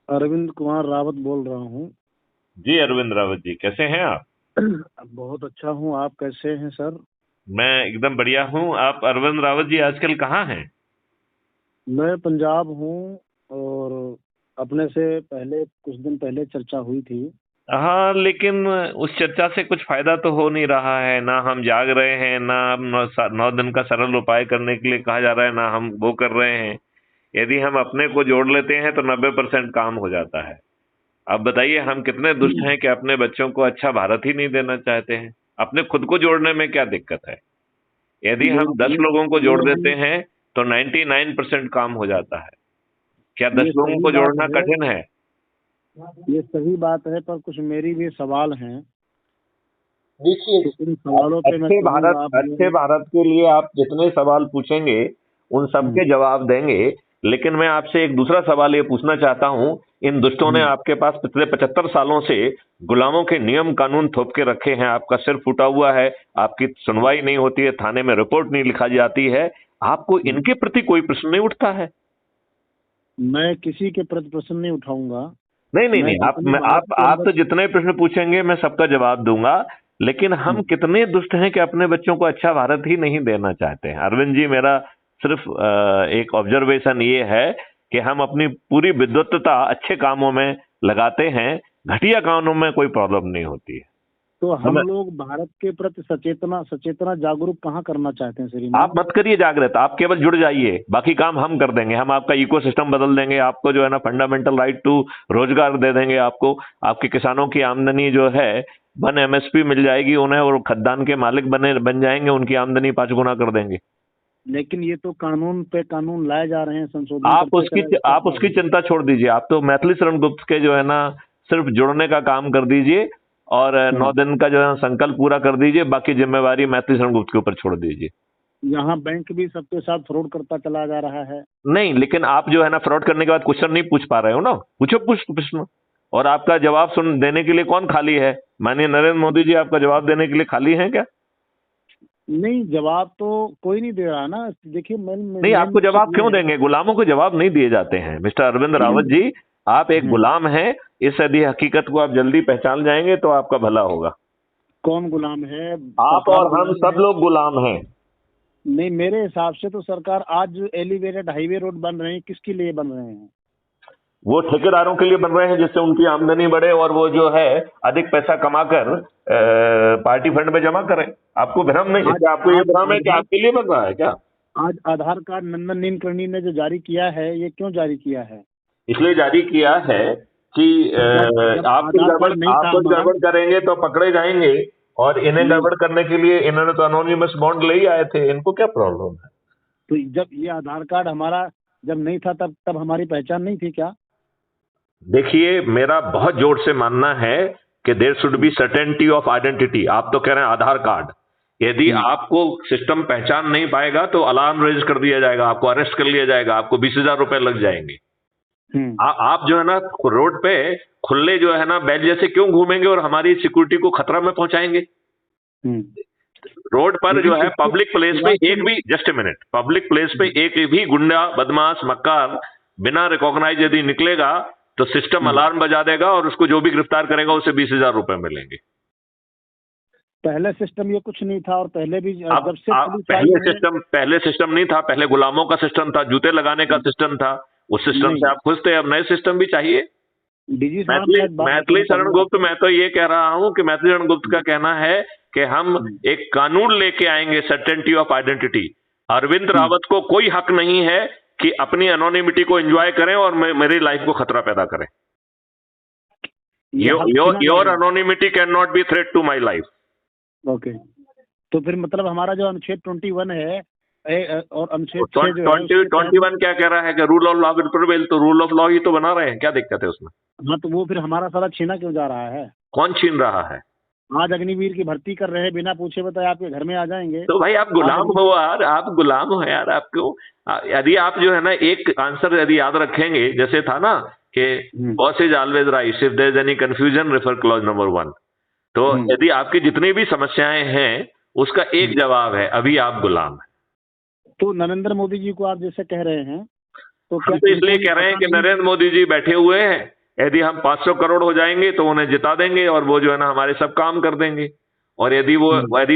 अरविंद कुमार रावत बोल रहा हूँ। जी अरविंद रावत जी, कैसे हैं आप? बहुत अच्छा हूँ, आप कैसे हैं सर? मैं एकदम बढ़िया हूँ। आप अरविंद रावत जी आजकल कहाँ हैं? मैं पंजाब हूँ। और अपने से पहले कुछ दिन पहले चर्चा हुई थी। हाँ, लेकिन उस चर्चा से कुछ फायदा तो हो नहीं रहा है। ना हम जाग रहे हैं, ना हम 9 दिन का सरल उपाय करने के लिए कहा जा रहा है, ना हम वो कर रहे हैं। यदि हम अपने को जोड़ लेते हैं तो 90% काम हो जाता है। अब बताइए, हम कितने दुष्ट हैं कि अपने बच्चों को अच्छा भारत ही नहीं देना चाहते हैं। अपने खुद को जोड़ने में क्या दिक्कत है? यदि ये हम 10 ये लोगों को जोड़ ये देते भी हैं तो 99% काम हो जाता है। क्या 10 ये लोगों सही को बात जोड़ना है। कठिन है? ये सही बात है, पर कुछ मेरी भी सवाल हैं। देखिए, तो उन सवालों पे मैं कहूँगा आप अच्छे जो। भारत के लिए आप जितने सवाल पूछेंगे उन हम्म, सबके जवाब देंगे। लेकिन मैं आपसे एक दूसरा सवाल ये पूछना चाहता हूं। इन दुष्टों ने हम्म। आपके पास पिछले 75 सालों से गुलामों के नियम कानून थोप के रखे हैं। आपका सिर फूटा हुआ है, आपकी सुनवाई नहीं होती है, थाने में रिपोर्ट नहीं लिखा जाती है। आपको हम्म। इनके प्रति कोई प्रश्न नहीं उठता है? मैं किसी के प्रति प्रश्न नहीं उठाऊंगा। नहीं नहीं मैं नहीं, जितने भारत के आप अंदर। तो जितने प्रश्न पूछेंगे मैं सबका जवाब दूंगा। लेकिन हम हम्म, कितने दुष्ट हैं कि अपने बच्चों को अच्छा भारत ही नहीं देना चाहते हैं? अरविंद जी, मेरा सिर्फ एक ऑब्जर्वेशन ये है कि हम अपनी पूरी विद्वत्ता अच्छे कामों में लगाते हैं, घटिया कामों में कोई प्रॉब्लम नहीं होती है। तो हम हमें लोग भारत के प्रति सचेतना सचेतना जागरूक कहाँ करना चाहते हैं आप श्रीमान? मत करिए जागृत, आप केवल जुड़ जाइए, बाकी काम हम कर देंगे। हम आपका इकोसिस्टम बदल देंगे, आपको जो है ना फंडामेंटल राइट टू रोजगार दे देंगे आपको। आपके किसानों की आमदनी जो है 1 MSP मिल जाएगी उन्हें, और खद्दान के मालिक बन जाएंगे, उनकी आमदनी 5 गुना कर देंगे। लेकिन ये तो कानून पे कानून लाए जा रहे हैं, संशोधन करते चले, इसका आप क्या उसकी होगा? चिंता छोड़ दीजिए। आप तो मैथिली शरण गुप्त के जो है ना सिर्फ जुड़ने का काम कर दीजिए, और 9 दिन का जो है संकल्प पूरा कर दीजिए। बाकी जिम्मेवारी मैथिली शरण गुप्त के ऊपर छोड़ दीजिए। यहाँ बैंक भी सबके साथ फ्रॉड करता चला जा रहा है। नहीं, लेकिन आप जो है ना फ्रॉड करने के बाद क्वेश्चन नहीं पूछ पा रहे हो ना। पूछो प्रश्न। और आपका जवाब सुन देने के लिए कौन खाली है? माननीय नरेंद्र मोदी जी आपका जवाब देने के लिए खाली हैं क्या? नहीं, जवाब तो कोई नहीं दे रहा ना। देखिए, मेन नहीं, मेन आपको चीज जवाब ये क्यों है। देंगे? गुलामों को जवाब नहीं दिए जाते हैं मिस्टर अरविंद रावत जी। आप एक हम्म, गुलाम हैं। इस यदि हकीकत को आप जल्दी पहचान जाएंगे तो आपका भला होगा। कौन गुलाम है? आप सरकार और हम गुलाम सब है? लोग गुलाम हैं। नहीं, मेरे हिसाब से तो सरकार आज जो एलिवेटेड हाईवे रोड बन रहे हैं, किसके लिए बन रहे हैं? वो ठेकेदारों के लिए बन रहे हैं जिससे उनकी आमदनी बढ़े, और वो जो है अधिक पैसा कमाकर पार्टी फंड में जमा करें। आपको भ्रम नहीं, आज इससे आपको ये आज भ्रम है कि आधार आपके लिए बन रहा है क्या? आज आधार कार्ड नंदन नीलकर्णी ने जो जारी किया है, ये क्यों जारी किया है? इसलिए जारी किया है कि जब जब आधार कार्ड नहीं आप था कुछ हमारा। गड़बड़ करेंगे तो पकड़े जाएंगे। और इन्हें नहीं, गड़बड़ करने के लिए इन्होंने तो अनोनिमस बॉन्ड ले ही आए थे। इनको क्या प्रॉब्लम है? तो जब ये आधार कार्ड हमारा जब नहीं था, तब तब हमारी पहचान नहीं थी क्या? देखिए, मेरा बहुत जोर से मानना है कि there should be certainty of identity. आप तो कह रहे हैं आधार कार्ड। यदि हम्म, आपको सिस्टम पहचान नहीं पाएगा तो अलार्म रेज कर दिया जाएगा, आपको अरेस्ट कर लिया जाएगा, आपको 20,000 रुपए लग जाएंगे। हम्म, आप जो है ना रोड पे खुले जो है ना बैल जैसे क्यों घूमेंगे और हमारी सिक्योरिटी को खतरा में पहुंचाएंगे? हम्म। रोड पर जो लेकिन है इसके पब्लिक प्लेस पे इलाज के एक लिए। भी, just a minute, public place पे एक भी गुंडा बदमाश मक्कार बिना रिकॉग्नाइज यदि निकलेगा तो सिस्टम हम्म। अलार्म बजा देगा और उसको जो भी गिरफ्तार करेगा उसे 20,000 रुपए मिलेंगे। पहले सिस्टम ये कुछ नहीं था, और पहले भी अब जब से पुलिस आई है। पहले सिस्टम नहीं था। पहले गुलामों का सिस्टम था, जूते लगाने का सिस्टम था। उस सिस्टम से नहीं, आप खुश थे, अब नए सिस्टम भी चाहिए। डीजी साहब, मैथिली मैं एक बात मैथिली बताना शरण चाहूंगा गुप्त, आपको। मैं तो ये कह रहा हूं कि मैथिली शरण गुप्त का कहना है कि हम हम्म, एक कानून लेके आएंगे, सर्टेनिटी ऑफ आइडेंटिटी। अरविंद हम्म। रावत को कोई हक नहीं है कि अपनी एनोनिमिटी को एंजॉय करें और मेरी लाइफ को खतरा पैदा करें। ये हक छीना योर जाएगा। Anonymity can not be threat to my life. Okay. तो फिर मतलब हमारा जो अनुच्छेद 21 है, और अनुच्छेद 6 जो है, ट्वेंटी उसके ट्वेंटी तहत। वन क्या कह रहा है कि rule of law will prevail, तो रूल ऑफ लॉ ही तो बना रहे हैं, क्या दिक्कत है उसमें? हाँ, तो वो फिर हमारा सारा छीना क्यों जा रहा है? कौन छीन रहा है? आज अग्निवीर की भर्ती कर रहे हैं, बिना पूछे बताए आपके घर में आ जाएंगे। तो भाई आप आज गुलाम हो अग्निवीर। यार, आप गुलाम हो यार। आप क्यों? यदि आप जो है ना एक आंसर यदि याद रखेंगे, जैसे था ना कि hmm, boss is always right, if there is any confusion refer clause number 1। तो हम्म, यदि आपकी जितनी भी समस्याएं हैं उसका एक हम्म। जवाब है, अभी आप गुलाम हैं। तो नरेंद्र मोदी जी को आप जैसे कह रहे हैं, तो हम क्या तो इनको इसलिए भी कह रहे हैं पता कि नहीं? नरेंद्र मोदी जी बैठे हुए हैं यदि हम 500 करोड़ हो जाएंगे तो उन्हें जिता देंगे और वो जो है ना हमारे सब काम कर देंगे। और यदि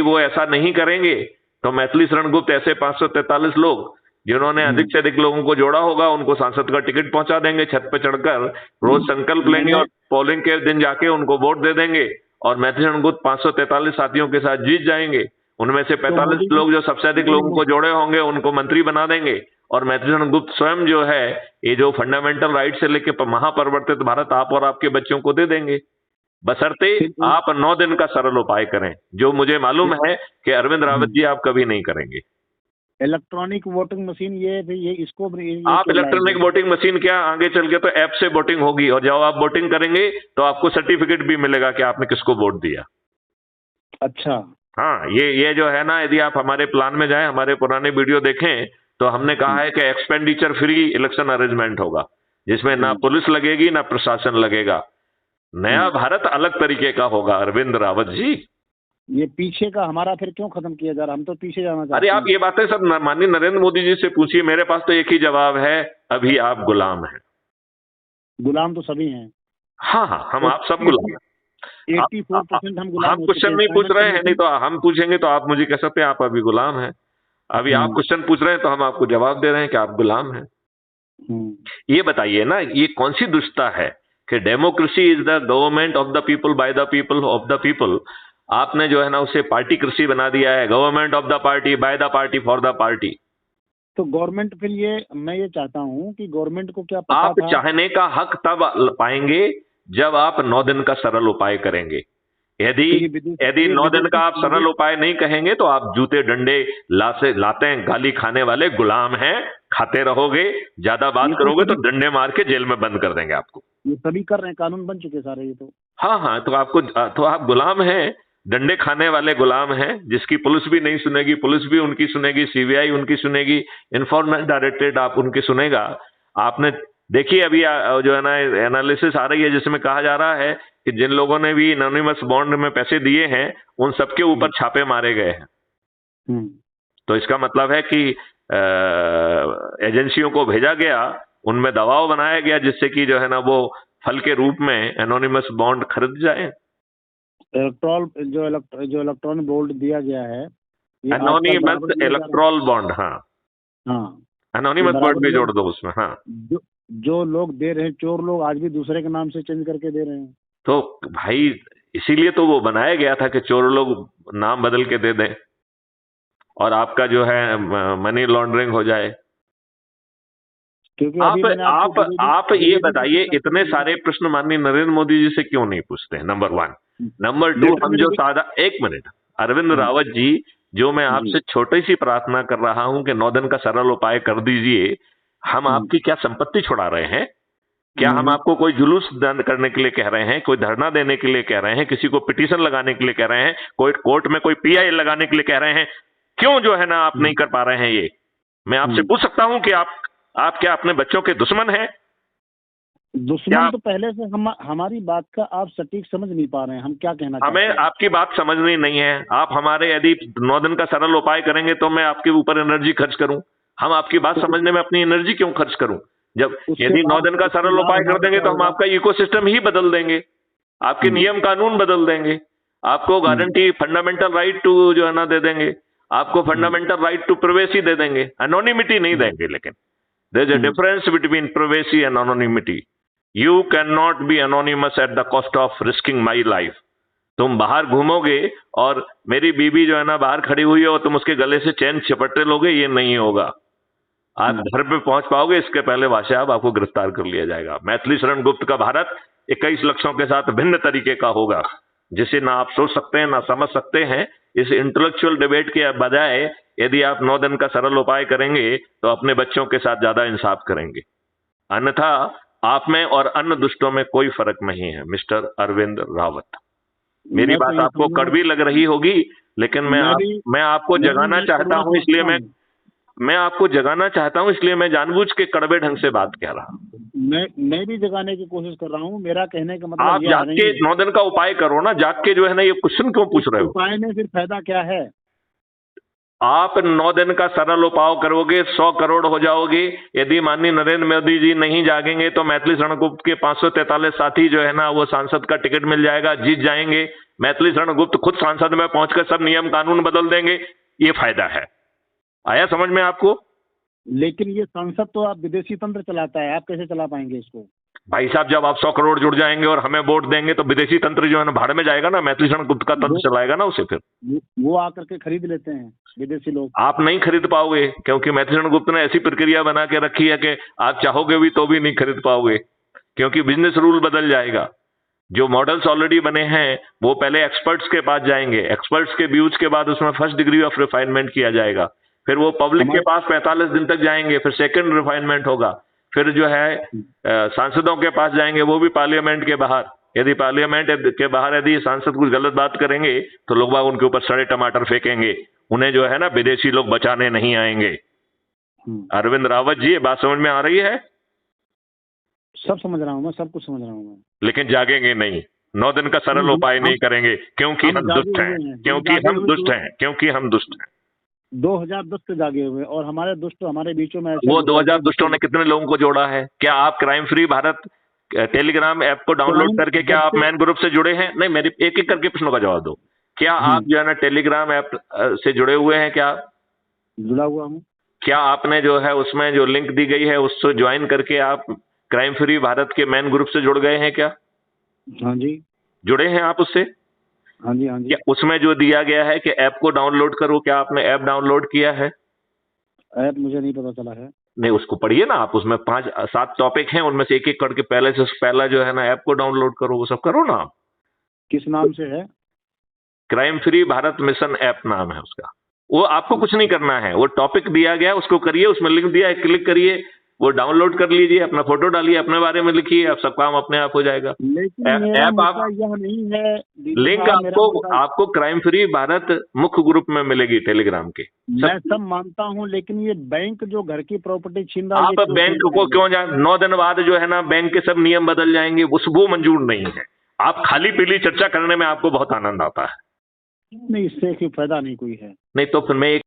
वो ऐसा नहीं करेंगे तो मैथिली शरण गुप्त ऐसे 543 लोग जिन्होंने अधिक से अधिक लोगों को जोड़ा होगा उनको सांसद का टिकट पहुंचा देंगे, छत पे चढ़कर रोज संकल्प लेंगे और पोलिंग के दिन जाके उनको वोट दे देंगे और मैथिली शरण गुप्त 543 साथियों के साथ जीत जाएंगे। उनमें से 45 लोग जो सबसे अधिक लोगों को जोड़े होंगे उनको मंत्री बना देंगे और मैथिली शरण गुप्त स्वयं जो है ये जो फंडामेंटल राइट से लेकर महापरिवर्तित भारत आप और आपके बच्चों को दे देंगे, बशर्ते आप 9 दिन का सरल उपाय करें, जो मुझे मालूम है कि अरविंद रावत जी आप कभी नहीं करेंगे। इलेक्ट्रॉनिक वोटिंग मशीन ये इसको आप इलेक्ट्रॉनिक वोटिंग मशीन क्या, आगे चल के तो ऐप से वोटिंग होगी और जब आप वोटिंग करेंगे तो आपको सर्टिफिकेट भी मिलेगा कि आपने किसको वोट दिया। अच्छा, हाँ, ये जो है ना, यदि आप हमारे प्लान में जाएं, हमारे पुराने वीडियो देखें तो हमने कहा है कि एक्सपेंडिचर फ्री इलेक्शन अरेंजमेंट होगा जिसमें ना पुलिस लगेगी ना प्रशासन लगेगा। नया भारत अलग तरीके का होगा अरविंद रावत जी। ये पीछे का हमारा फिर क्यों खत्म किया जा रहा, हम तो पीछे जाना चाहते हैं। अरे आप ये बातें सब माननीय नरेंद्र मोदी जी से पूछिए, मेरे पास तो एक ही जवाब है, अभी आप गुलाम हैं। गुलाम तो सभी हैं। हाँ हाँ, हम आप सब गुलाम हैं। 84% हम गुलाम। हम क्वेश्चन नहीं पूछ रहे हैं, नहीं तो हम पूछेंगे तो आप मुझे कह सकते हैं आप अभी गुलाम हैं। अभी आप क्वेश्चन पूछ रहे हैं तो हम आपको जवाब दे रहे हैं कि आप गुलाम हैं। ये बताइए ना, ये कौन सी दुष्टता है कि democracy is the government of the people by the people of the people. आपने जो है ना उसे पार्टी कृषि बना दिया है, government of the party by the party for the party. तो गवर्नमेंट फिर मैं ये चाहता हूं कि गवर्नमेंट को क्या पता आप चाहने का हक तब पाएंगे जब आप 9 दिन का सरल उपाय करेंगे। यदि 9 दिन का आप सरल उपाय नहीं कहेंगे तो आप जूते डंडे लाते गाली खाने वाले गुलाम हैं, खाते रहोगे, ज्यादा बात करोगे तो डंडे मार के जेल में बंद कर देंगे आपको। ये सभी कर रहे हैं, कानून बन चुके सारे ये तो। हाँ हाँ, तो आप गुलाम हैं, डंडे खाने वाले गुलाम हैं, जिसकी पुलिस भी नहीं सुनेगी, पुलिस भी उनकी सुनेगी, सीबीआई उनकी सुनेगी, इन्फोर्समेंट डायरेक्टरेट आप उनकी सुनेगा। आपने देखिए अभी जो है ना एनालिसिस आ रही है जिसमें कहा जा रहा है कि जिन लोगों ने भी एनोनिमस बॉन्ड में पैसे दिए हैं उन सबके ऊपर छापे मारे गए हैं। तो इसका मतलब है कि एजेंसियों को भेजा गया, उनमें दबाव बनाया गया जिससे कि जो है ना वो फल के रूप में एनोनिमस बॉन्ड खरीद जाए। जो इलेक्ट्रॉनिक बॉन्ड दिया गया है, एनोनिमस इलेक्ट्रॉल बॉन्ड। हाँ हाँ, एनोनिमस बॉन्ड भी जोड़ दो उसमें। हाँ, जो लोग दे रहे हैं, चोर लोग आज भी दूसरे के नाम से चेंज करके दे रहे हैं। तो भाई इसीलिए तो वो बनाया गया था कि चोर लोग नाम बदल के दे दें और आपका जो है मनी लॉन्ड्रिंग हो जाए। क्योंकि आप ये बताइए, इतने सारे प्रश्न माननीय नरेंद्र मोदी जी से क्यों नहीं पूछते? नंबर 1। नंबर 2, हम जो सादा, एक मिनट अरविंद रावत जी, जो मैं आपसे छोटी सी प्रार्थना कर रहा हूं कि 9 दिन का सरल उपाय कर दीजिए। हम आपकी क्या संपत्ति छुड़ा रहे हैं? क्या हम आपको कोई जुलूस करने के लिए कह रहे हैं, कोई धरना देने के लिए कह रहे हैं, किसी को पिटीशन लगाने के लिए कह रहे हैं, कोई कोर्ट में कोई पीआई लगाने के लिए कह रहे हैं? क्यों जो है ना आप नहीं कर पा रहे हैं? ये मैं आपसे पूछ सकता हूं कि आप क्या अपने बच्चों के दुश्मन हैं? दुश्मन तो पहले से हमारी बात का आप सटीक समझ नहीं पा रहे हैं, हम क्या कहना चाहते हैं। हमें आपकी बात समझनी नहीं है। आप हमारे यदि 9 दिन का सरल उपाय करेंगे तो मैं आपके ऊपर एनर्जी खर्च करूं। हम आपकी बात समझने में अपनी एनर्जी क्यों खर्च करूं? जब यदि 9 दिन का सरल उपाय कर देंगे तो हम आपका इकोसिस्टम ही बदल देंगे, आपके नियम कानून बदल देंगे, आपको गारंटी फंडामेंटल राइट टू जो है ना दे देंगे, आपको फंडामेंटल राइट टू प्राइवेसी दे देंगे, एनोनिमिटी नहीं देंगे। लेकिन there is a difference between privacy and anonymity. You can not be anonymous at the cost of risking my life. तुम बाहर घूमोगे और मेरी बीबी जो है ना बाहर खड़ी हुई है और तुम उसके गले से चैन चपटे लोगे, ये नहीं होगा। आप घर पे पहुंच पाओगे इसके पहले भाषा आपको गिरफ्तार कर लिया जाएगा। मैथिली शरण गुप्त का भारत 21 लक्षों के साथ भिन्न तरीके का होगा, जिसे ना आप सोच सकते हैं ना समझ सकते हैं। इस इंटेलेक्चुअल डिबेट के बजाय यदि आप 9 दिन का सरल उपाय करेंगे तो अपने बच्चों के साथ ज्यादा इंसाफ करेंगे। अन्यथा आप में और अन्य दुष्टों में कोई फर्क नहीं है मिस्टर अरविंद रावत। मेरी बात आपको कड़वी लग रही होगी, लेकिन मैं आपको जगाना चाहता हूं, इसलिए मैं आपको जगाना चाहता हूं, इसलिए मैं जानबूझ के कड़वे ढंग से बात कह रहा हूं। मैं भी जगाने की कोशिश कर रहा हूं। मेरा कहने का मतलब आप जाग के 9 दिन का उपाय करो ना, जाग के जो है ना ये क्वेश्चन क्यों पूछ रहे हो? उपाय में फिर फायदा क्या है? आप 9 दिन का सरल उपाय करोगे 100 करोड़ हो जाओगे। यदि माननीय नरेंद्र मोदी जी नहीं जागेंगे तो मैथिली शरण गुप्त के 543 साथी जो है ना वो सांसद का टिकट मिल जाएगा, जीत जाएंगे। मैथिली शरण गुप्त खुद सांसद में पहुंचकर सब नियम कानून बदल देंगे। ये फायदा है। आया समझ में आपको? लेकिन ये संसद तो आप विदेशी तंत्र चलाता है, आप कैसे चला पाएंगे इसको? भाई साहब, जब आप 100 करोड़ जुड़ जाएंगे और हमें वोट देंगे तो विदेशी तंत्र जो है ना भाड़ में जाएगा ना, मैथिली शरण गुप्त का तंत्र चलाएगा ना उसे। फिर वो आकर के खरीद लेते हैं विदेशी लोग। आप नहीं खरीद पाओगे, क्योंकि मैथिली शरण गुप्त ने ऐसी प्रक्रिया बना के रखी है कि आप चाहोगे भी तो भी नहीं खरीद पाओगे, क्योंकि बिजनेस रूल बदल जाएगा। जो मॉडल्स ऑलरेडी बने हैं वो पहले एक्सपर्ट्स के पास जाएंगे, एक्सपर्ट्स के व्यूज के बाद उसमें फर्स्ट डिग्री ऑफ रिफाइनमेंट किया जाएगा, फिर वो पब्लिक के पास 45 दिन तक जाएंगे, फिर सेकंड रिफाइनमेंट होगा, फिर जो है सांसदों के पास जाएंगे, वो भी पार्लियामेंट के बाहर। यदि पार्लियामेंट के बाहर यदि सांसद कुछ गलत बात करेंगे तो लोग बाग उनके ऊपर सड़े टमाटर फेंकेंगे, उन्हें जो है ना विदेशी लोग बचाने नहीं आएंगे। अरविंद रावत जी, ये बात समझ में आ रही है? सब समझ रहा हूँ मैं, सब कुछ समझ रहा हूँ मैं। लेकिन जागेंगे नहीं, 9 दिन का सरल उपाय नहीं करेंगे, क्योंकि हम दुष्ट हैं, क्योंकि हम दुष्ट हैं, क्योंकि हम दुष्ट हैं। 2010 से जागे हुए और हमारे दुष्ट हमारे बीचों में। वो 2000 दुष्टों ने कितने लोगों को जोड़ा है? क्या आप crime free Bharat Telegram app को डाउनलोड करके क्या आप मैन ग्रुप से जुड़े हैं? नहीं, मेरे एक एक करके प्रश्नों का जवाब दो। क्या आप जो है ना टेलीग्राम ऐप से जुड़े हुए हैं? क्या जुड़ा हुआ हूँ। क्या आपने जो है उसमें जो लिंक दी गई है उससे ज्वाइन करके आप क्राइम फ्री भारत के मैन ग्रुप से जुड़ गए हैं क्या? हाँ जी, जुड़े हैं आप उससे? हाँ जी, हाँ जी। क्या उसमें जो दिया गया है कि ऐप को डाउनलोड करो, क्या आपने ऐप डाउनलोड किया है? ऐप मुझे नहीं पता चला है। नहीं, उसको पढ़िए ना आप, उसमें 5-7 टॉपिक हैं, उनमें से एक एक करके पहले से पहला जो है ना ऐप को डाउनलोड करो, वो सब करो ना आप। किस नाम से है? Crime free Bharat mission app नाम है उसका। वो आपको कुछ नहीं करना है, वो टॉपिक दिया गया उसको करिए, उसमें लिंक दिया है, क्लिक करिए, वो डाउनलोड कर लीजिए, अपना फोटो डालिए, अपने बारे में लिखिए, अब सब काम अपने आप हो जाएगा। लेकिन ऐप आप यह नहीं है, लिंक आपको क्राइम फ्री भारत मुख्य ग्रुप में मिलेगी टेलीग्राम के। मैं सब मानता हूँ, लेकिन ये बैंक जो घर की प्रॉपर्टी छीन रहा है, आप बैंक को क्यों जाए? 9 दिन बाद जो है ना बैंक के सब नियम बदल जाएंगे, वो मंजूर नहीं है। आप खाली पीली चर्चा करने में आपको बहुत आनंद आता है। नहीं, इससे कोई फायदा नहीं कोई है। नहीं तो फिर मैं एक